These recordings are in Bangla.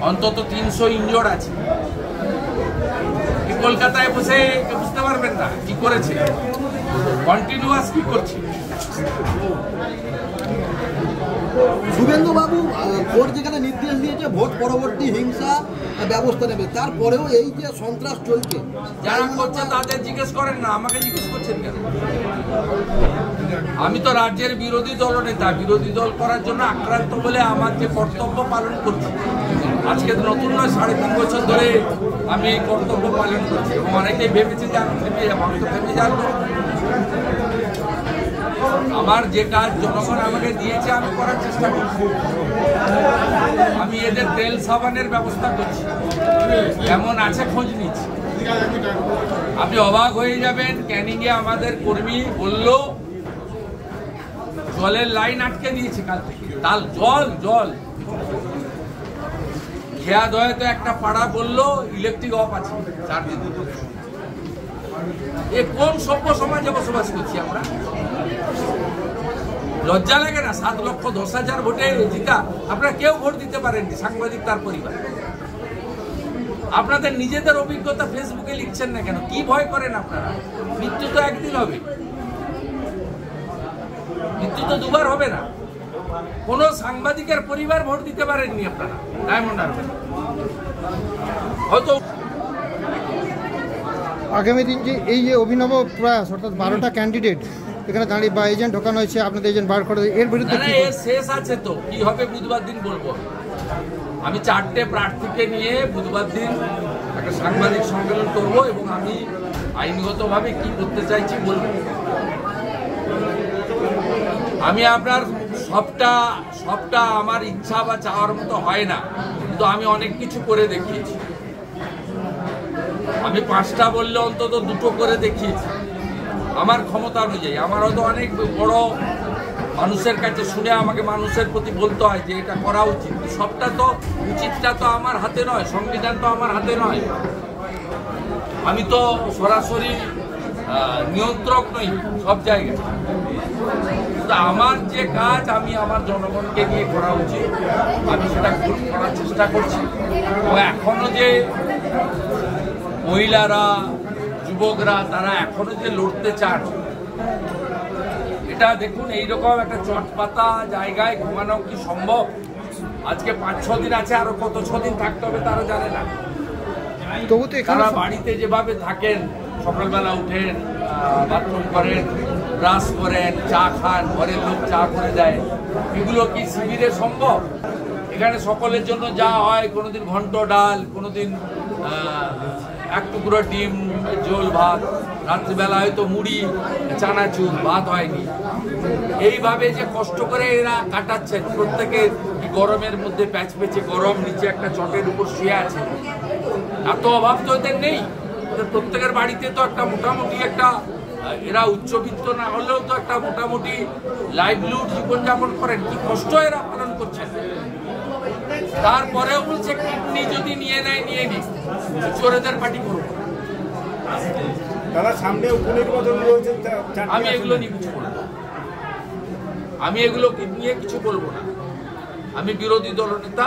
অন্তত 300 ইনজোর্ড আছে। কলকাতায় বসে বুঝতে পারবেন না কি করেছে, কন্টিনিউয়াস কি করছে। শুভেন্দু বাবু কোর্ট যেখানে নির্দেশ দিয়েছে ভোট পরবর্তী হিংসা ব্যবস্থা নেবে, তারপরেও এই যে সন্ত্রাস চলছে, যারা করছে তাদের জিজ্ঞেস করেন না, আমাকে জিজ্ঞেস করছেন কেন? আমি তো রাজ্যের বিরোধী দল নেতা, বিরোধী দল করার জন্য আক্রান্ত বলে আমার যে কর্তব্য পালন করছি, আজকে নতুন নয়, 3.5 বছর ধরে আমি এই কর্তব্য পালন করছি। এবং অনেকেই ভেবেছে যে আমি থেমে যাবো, আমি তো থেমে যাব। আমার যে কাজ জনগণ আমাকে দিয়েছে আমি করার চেষ্টা করছি। আমি এদের তেল সাবানের ব্যবস্থা করছি, কেমন আছে খোঁজ নিচ্ছি। আপনি অবাক হয়ে যাবেন, ক্যানিংয়ে আমাদের কর্মী বলল জলের লাইন আটকে দিয়েছে কাল থেকে, তাল জল খেয়া দয়ে তো একটা পাড়া বললো ইলেকট্রিক অফ আছে 4 দিন। এ কোন সভ্য সমাজে বসবাস করছি আমরা? লজ্জা লাগে না? 7,10,000 ভোটে জিতা, আপনারা কেউ ভোট দিতে পারেননি, সাংবাদিক তার পরিবার। আপনাদের নিজেদের অভিজ্ঞতা ফেসবুকে লিখছেন না কেন? কি ভয় করেন আপনারা? মৃত্যু তো একদিন হবে, মৃত্যু তো দুবার হবে না। কোন সাংবাদিকের পরিবার ভোট দিতে পারেননি আপনারা ডায়মন্ড হারবার। হয়তো আগামী দিন যে এই যে অভিনব প্রয়াস, অর্থাৎ 12টা ক্যান্ডিডেট এখানে দাঁড়িয়ে বা এজেন্ট ঢোকানো হয়েছে, আপনাদের এজেন্ট বার করে, এর বিরুদ্ধে শেষ আছে তো কি হবে বুধবার দিন বলবো। আমি 4টে প্রার্থীকে নিয়ে বুধবার দিন একটা সাংবাদিক সম্মেলন করব এবং আমি আইনগতভাবে কি করতে চাইছি বলবো। আমি আপনার সবটা আমার ইচ্ছা বা চাওয়ার মতো হয় না, কিন্তু আমি অনেক কিছু করে দেখিয়েছি। আমি 5টা বললে অন্তত 2টো করে দেখিয়েছি আমার ক্ষমতা অনুযায়ী। আমার হয়তো অনেক বড় মানুষের কাছে শুনে আমাকে মানুষের প্রতি বলতে হয় যে এটা করা উচিত। সবটা তো উচিতটা তো আমার হাতে নয়, সংবিধান তো আমার হাতে নয়। আমি তো সরাসরি নিয়ন্ত্রক নই সব জায়গায়। আমার যে কাজ আমি আমার জনগণকে নিয়ে করা উচিত আমি সেটা করার চেষ্টা করছি। ও এখনো যে মহিলারা, যুবকরা তারা এখনো যে লড়তে চান, এটা দেখুন এইরকম একটা চটপাতা জায়গায় ঘুমানো কি সম্ভব? আজকে 5-6 দিন আছে, আরো কত 6 দিন থাকতে হবে তারা জানে না। তবু তো তারা বাড়িতে যেভাবে থাকেন, সকালবেলা উঠেন, বাথরুম করেন, ব্রাশ করেন, চা খান, ঘরের লোক চা করে দেয়, এগুলো কি শিবিরে সম্ভব? এখানে সকলের জন্য যা হয়, কোনোদিন ঘন্ট ডাল, কোনোদিন 1 টুকরো ডিম ঝোল ভাত, রাত্রিবেলা হয়তো মুড়ি চানাচুর, ভাত হয়নি। এইভাবে যে কষ্ট করে এরা কাটাচ্ছেন, প্রত্যেকে গরমের মধ্যে প্যাচপেচে গরম, নিচে একটা চটের উপর শুয়ে আছে। এত অভাব তো এদের নেই। প্রত্যেকের বাড়িতে তো একটা মোটামুটি একটা, এরা উচ্চবিত্ত না হলেও তো একটা মোটামুটি লাইভলিহুড জীবনযাপন করেন। কি কষ্ট এরা পালন করছেন। তারপরেও বলছে কিডনি যদি নিয়ে নেয় নিয়ে নিস, চোরেদের পার্টি করবো। আমি এগুলো নিয়ে কিছু বলবো, আমি এগুলো নিয়ে কিছু বলবো না। আমি বিরোধী দলনেতা,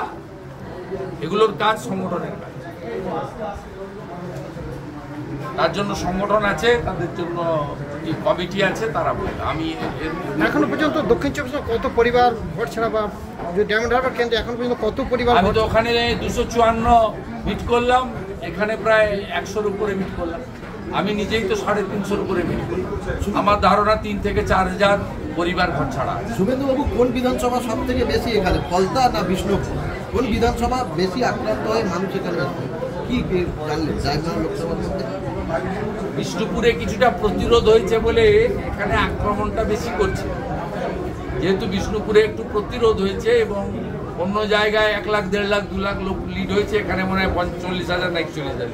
এগুলোর কাজ সংগঠনের কাজ। তার জন্য সংগঠন আছে, তাদের জন্য কমিটি আছে, তারা বলবে। আমি এখনো পর্যন্ত দক্ষিণ 24 কত পরিবার ভোট ছাড়া বা ডায়মন্ড হারবার কেন্দ্রে এখন পর্যন্ত কত পরিবার? আমি তো ওখানে 254 মিট করলাম, এখানে প্রায় 100-র উপরে মিট করলাম। আমি নিজেই তো 350-র উপরে মিট করলাম। আমার ধারণা 3 থেকে 4,000 পরিবার ভোট ছাড়া। শুভেন্দুবাবু, কোন বিধানসভা সব থেকে বেশি এখানে, ফলতা না বিষ্ণুপুর? কোন বিধানসভা বেশি আক্রান্ত হয় মানুষ এখানে? কি জানলেন রায়গঞ্জ লোকসভার মধ্যে? বিষ্ণুপুরে কিছুটা প্রতিরোধ হয়েছে বলে এখানে আক্রমণটা বেশি করছে। যেহেতু বিষ্ণুপুরে একটু প্রতিরোধ হয়েছে এবং অন্য জায়গায় 1 লাখ, 1.5 লাখ, 2 লাখ লোক লিড হয়েছে, এখানে মনে হয় 40,000 না 41,000।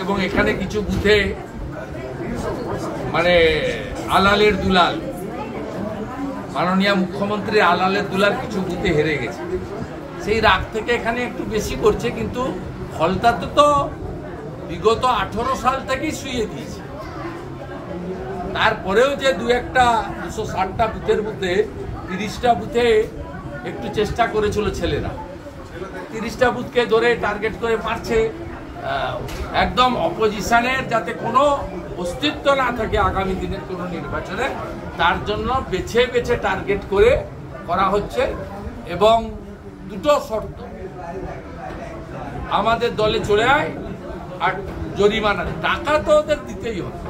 এবং এখানে কিছু বুথে মানে আলালের দুলাল, মাননীয় মুখ্যমন্ত্রী আলালের দুলাল কিছু বুথে হেরে গেছে। সেই রাগ থেকে এখানে একটু বেশি করছে, কিন্তু ফলতাতে তো বিগত 18 সাল থেকেই শুয়ে দিয়েছে। তারপরেও যে 260টা বুথের মধ্যে 30টা বুথে একটু চেষ্টা করেছিল ছেলেরা, 30টা বুথকে ধরে টার্গেট করে মারছে, একদম অপোজিশনের যাতে কোনো অস্তিত্ব না থাকে আগামী দিনের কোনো নির্বাচনে, তার জন্য বেছে বেছে টার্গেট করে করা হচ্ছে। এবং দুটো শর্ত, আমাদের দলে চলে আয় আর জরিমানা, টাকা তো ওদের দিতেই হবে,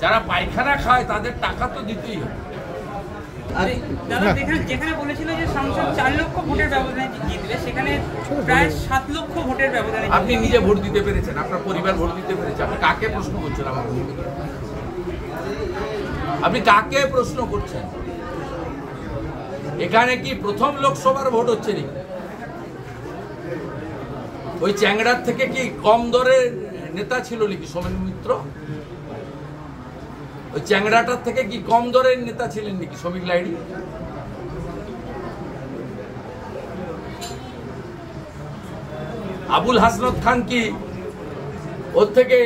যারা পায়খানা খায় তাদের টাকা তো দিতেই হবে। যেখানে বলেছিল যে সংসদ 4 লক্ষ ভোটের ব্যবধানে জিতবে, সেখানে প্রায় 7 লক্ষ ভোটের ব্যবধানে। আপনি নিজে ভোট দিতে পেরেছেন, আপনার পরিবার ভোট দিতে পেরেছে, আপনি কাকে প্রশ্ন করছেন? আপনি কাকে প্রশ্ন করছেন? এখানে কি প্রথম লোকসভার ভোট হচ্ছে নাকি? ওই চ্যাংড়ার থেকে কি কম দরের নেতা ছিল নাকি সোমেন মিত্র? ওই চ্যাংড়াটার থেকে কি কম দরের নেতা ছিলেন নাকি শ্রমিক লাইড়ি? আবুল হাসনাত খান কি ওর থেকে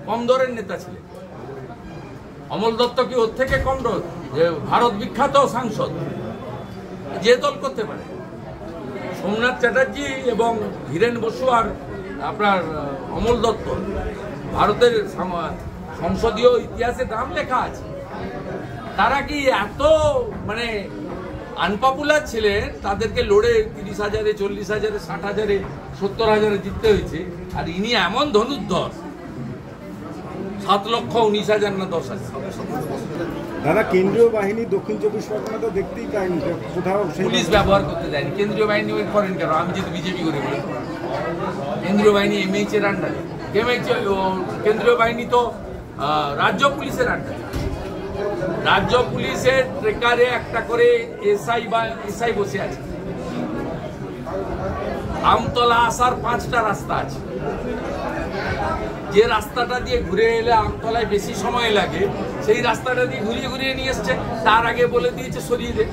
কম দরের নেতা ছিলেন? অমল দত্ত কি ওর থেকে কম দর? যে ভারত বিখ্যাত সাংসদ, যে দল করতে পারে। সোমনাথ চ্যাটার্জি এবং হীরেন বসু আর আপনার অমল দত্ত ভারতের সংসদীয় ইতিহাসে নাম লেখা আছে। তারা কি এত মানে আনপপুলার ছিলেন, তাদেরকে লড়ে 30,000-এ, 40,000-এ, 60,000-এ, 70,000-এ জিততে হয়েছে, আর ইনি এমন ধনুর্ধর 7,19,000 না 10,000। দাদা, কেন্দ্রীয় বাহিনী দক্ষিণ 24 পরগনা তো দেখতেই পাইনি কোথাও, পুলিশ ব্যবহার করতে দেয়নি। কেন্দ্রীয় বাহিনী করেন কেন? আমি যদি বিজেপি করে বলি, কেন্দ্রীয় বাহিনী এমএইচ এর আন্ডারে। কেন্দ্রীয় বাহিনী তো রাজ্য পুলিশের আন্ডারে। রাজ্য পুলিশের ট্রেকারে একটা করে এসআই বসে আছে। আমতলা আসার 5টা রাস্তা আছে। যে রাস্তাটা দিয়ে ঘুরে এলে আমতলায় বেশি সময় লাগে, সেই রাস্তাটা দিয়ে ঘুরিয়ে ঘুরিয়ে নিয়ে এসছে। তার আগে বলে দিয়েছে সরিয়ে দে।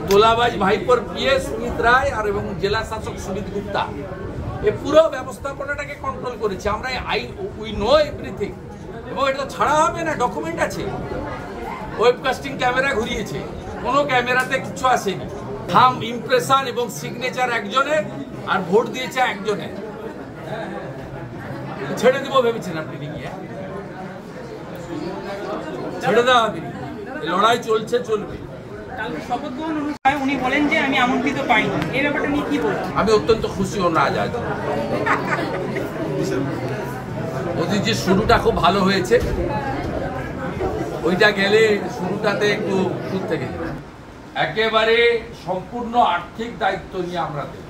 তোলাবাজ ভাইপোর পিএ সুমিত রায় আর এবং জেলা শাসক সুমিত গুপ্তা এ পুরো ব্যবস্থাপনাটাকে কন্ট্রোল করেছে। আমরা উই নো এভরিথিং, এবং এটা ছাড়া হবে না, ডকুমেন্ট আছে। ওয়েবকাস্টিং ক্যামেরা ঘুরিয়েছে, কোনো ক্যামেরাতে কিছু আসেনি। থাম, ইমপ্রেশন এবং সিগনেচার একজনের, আর ভোট দিয়েছে একজনের। ছেড়ে দিব ভেবেছেন আপনি নাকি? ছেড়ে দেওয়া হবে, লড়াই চলছে, চলবে। শপথ গ্রহণ অনুষ্ঠানে উনি বলেন যে আমি আমন্ত্রিত পাইনি, এই ব্যাপারটা নিয়ে কি বলবেন? আমি অত্যন্ত খুশি ও না আজ মোদির যে শুরুটা খুব ভালো হয়েছে, ওইটা গেলে শুরুটাতে একটু সুদ থেকে একেবারে সম্পূর্ণ আর্থিক দায়িত্ব নিয়ে আমরা দেব।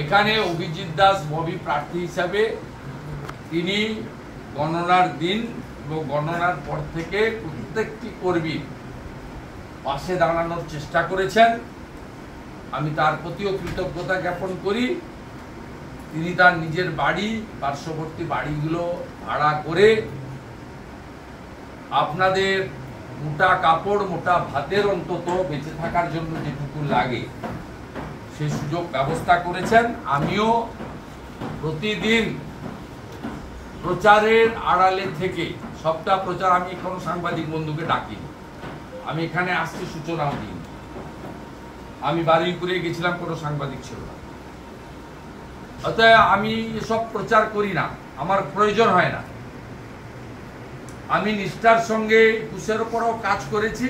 এখানে অভিজিৎ দাস ববি প্রার্থী হিসাবে তিনি গণনার দিন এবং গণনার পর থেকে প্রত্যেকটি কর্মীর পাশে দাঁড়ানোর চেষ্টা করেছেন। আমি তার প্রতিও কৃতজ্ঞতা জ্ঞাপন করি। তিনি তার নিজের বাড়ি, পার্শ্ববর্তী বাড়িগুলো ভাড়া করে আপনাদের মোটা কাপড়, মোটা ভাতের অন্তত বেঁচে থাকার জন্য যেটুকু লাগে সেই সুযোগ ব্যবস্থা করেছেন। আমিও প্রতিদিন প্রচারের আড়ালে থেকে, সবটা প্রচার আমি এখনো সাংবাদিক বন্ধুকে ডাকিনি, আমি এখানে আসছি সূচনাও দিই। আমি বারুইপুরে গেছিলাম, কোনো সাংবাদিক ছিল না। অতএব আমি এসব প্রচার করি না, আমার প্রয়োজন হয় না। আমি নিষ্ঠার সঙ্গে 21-এর উপরও কাজ করেছি,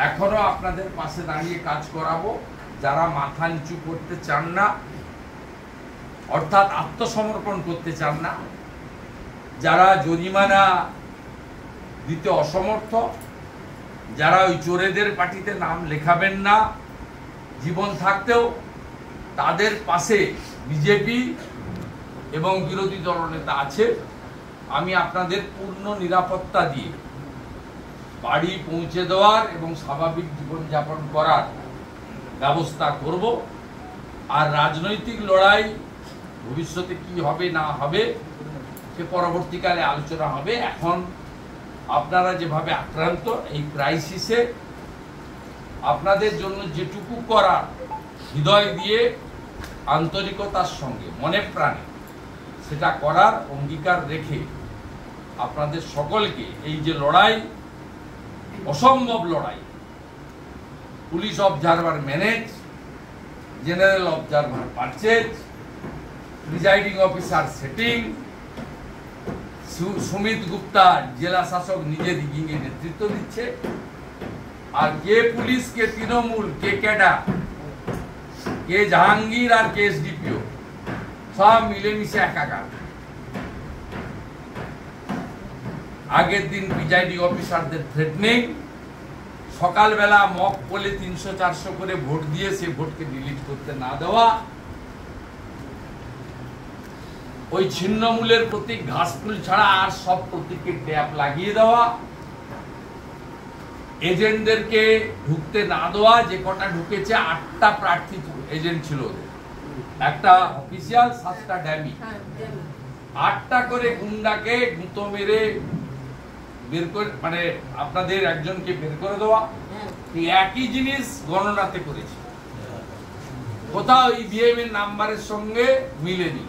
এখনো আপনাদের পাশে দাঁড়িয়ে কাজ করাবো। যারা মাথা নিচু করতে চান না, অর্থাৎ আত্মসমর্পণ করতে চান না, যারা জরিমানা দিতে অসমর্থ, যারা ওই চোরেদের পার্টিতে নাম লেখাবেন না জীবন থাকতেও, তাদের পাশে বিজেপি এবং বিরোধী দলনেতা আছে। আমি আপনাদের পূর্ণ নিরাপত্তা দিয়ে বাড়ি পৌঁছে দেওয়ার এবং স্বাভাবিক জীবনযাপন করার ব্যবস্থা করব। আর রাজনৈতিক লড়াই ভবিষ্যতে কি হবে না হবে সে পরবর্তীকালে আলোচনা হবে। এখন আপনারা যেভাবে আক্রান্ত এই ক্রাইসিসে, আপনাদের জন্য যেটুকু করার হৃদয় দিয়ে, আন্তরিকতার সঙ্গে, মনে প্রাণে সেটা করার অঙ্গীকার রেখে আপনাদের সকলকে এই যে লড়াই, অসম্ভব লড়াই, police observer manage, general observer purchase, presiding officer setting, Sumit Gupta জেলা শাসক নিজে দিকে নেতৃত্ব দিচ্ছে, আর কে পুলিশ, কে তৃণমূল, কে ক্যাডার, কে জাহাঙ্গীর আর কে এসডিপিও সব মিলেমিশে একাকার। আগের দিন প্রিজাইডিং অফিসারদের থ্রেটনিং, সকালবেলা মক পোলে 300-400 করে ভোট দিয়ে সে ভোটকে ডিলিট করতে না দেওয়া, ওই ছিন্নমূলের প্রতীক ঘাসফুল ছাড়া আর সব প্রতীককে ট্যাপ লাগিয়ে দেওয়া, এজেন্টদেরকে ঢুকতে না দেওয়া, যে কটা ঢুকেছে 8টা প্রার্থী এজেন্ট ছিল ওদের, একটা অফিসিয়াল 7টা ড্যামি, 8টা করে গুন্ডাকে গুঁতো মেরে বের করে, মানে আপনাদের একজনকে বের করে দেওয়া। এই একই জিনিস গণনাতে করেছে, কোথাও ইভিএম এর নাম্বারের সঙ্গে মিলেনি।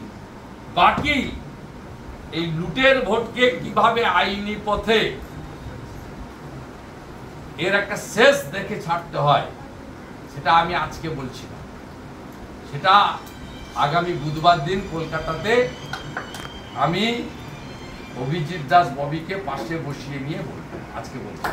বাকি এই লুটের ভোটকে কিভাবে আইনি পথে এর একটা শেষ দেখে ছাড়তে হয়, সেটা আমি আজকে বলছি না, সেটা আগামী বুধবার দিন কলকাতাতে আমি অভিজিৎ দাস ববিকে পাশে বসিয়ে নিয়ে বলবো। আজকে বলছি।